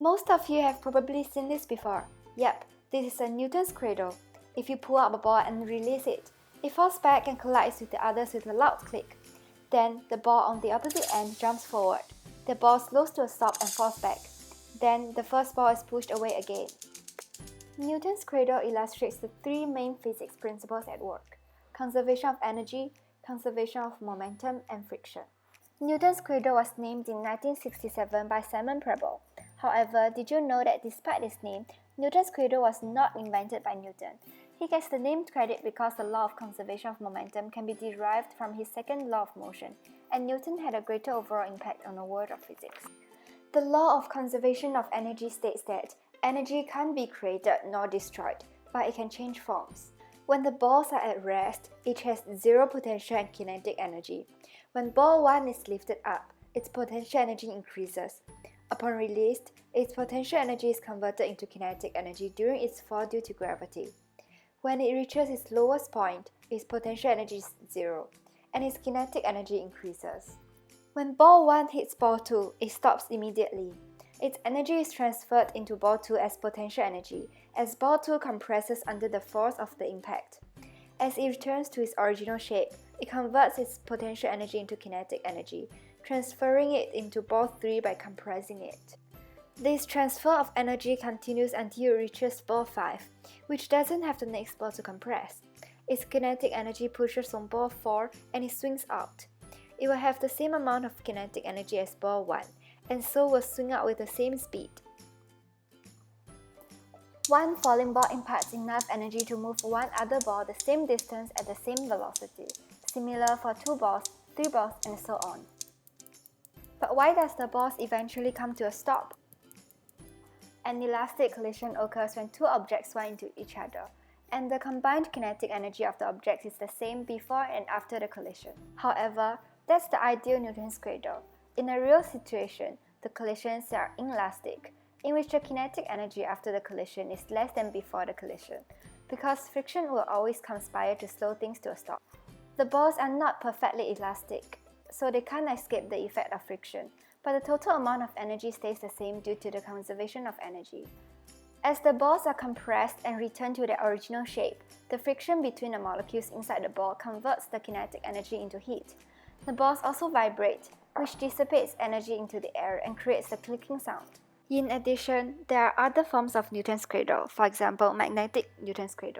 Most of you have probably seen this before. Yep, this is a Newton's cradle. If you pull up a ball and release it, it falls back and collides with the others with a loud click. Then, the ball on the opposite end jumps forward. The ball slows to a stop and falls back. Then, the first ball is pushed away again. Newton's cradle illustrates the three main physics principles at work: conservation of energy, conservation of momentum, and friction. Newton's cradle was named in 1967 by Simon Prebble. However, did you know that despite its name, Newton's cradle was not invented by Newton? He gets the name credit because the law of conservation of momentum can be derived from his second law of motion, and Newton had a greater overall impact on the world of physics. The law of conservation of energy states that energy can't be created nor destroyed, but it can change forms. When the balls are at rest, each has zero potential and kinetic energy. When ball 1 is lifted up, its potential energy increases. Upon released, its potential energy is converted into kinetic energy during its fall due to gravity. When it reaches its lowest point, its potential energy is zero, and its kinetic energy increases. When ball 1 hits ball 2, it stops immediately. Its energy is transferred into ball 2 as potential energy, as ball 2 compresses under the force of the impact. As it returns to its original shape, it converts its potential energy into kinetic energy, transferring it into ball 3 by compressing it. This transfer of energy continues until it reaches ball 5, which doesn't have the next ball to compress. Its kinetic energy pushes on ball 4 and it swings out. It will have the same amount of kinetic energy as ball 1, and so will swing out with the same speed. One falling ball imparts enough energy to move one other ball the same distance at the same velocity, similar for 2 balls, 3 balls, and so on. But why does the balls eventually come to a stop? An elastic collision occurs when two objects run into each other, and the combined kinetic energy of the objects is the same before and after the collision. However, that's the ideal Newton's cradle. In a real situation, the collisions are inelastic, in which the kinetic energy after the collision is less than before the collision, because friction will always conspire to slow things to a stop. The balls are not perfectly elastic, so they can't escape the effect of friction, but the total amount of energy stays the same due to the conservation of energy. As the balls are compressed and return to their original shape, the friction between the molecules inside the ball converts the kinetic energy into heat. The balls also vibrate, which dissipates energy into the air and creates the clicking sound. In addition, there are other forms of Newton's cradle, for example, magnetic Newton's cradle.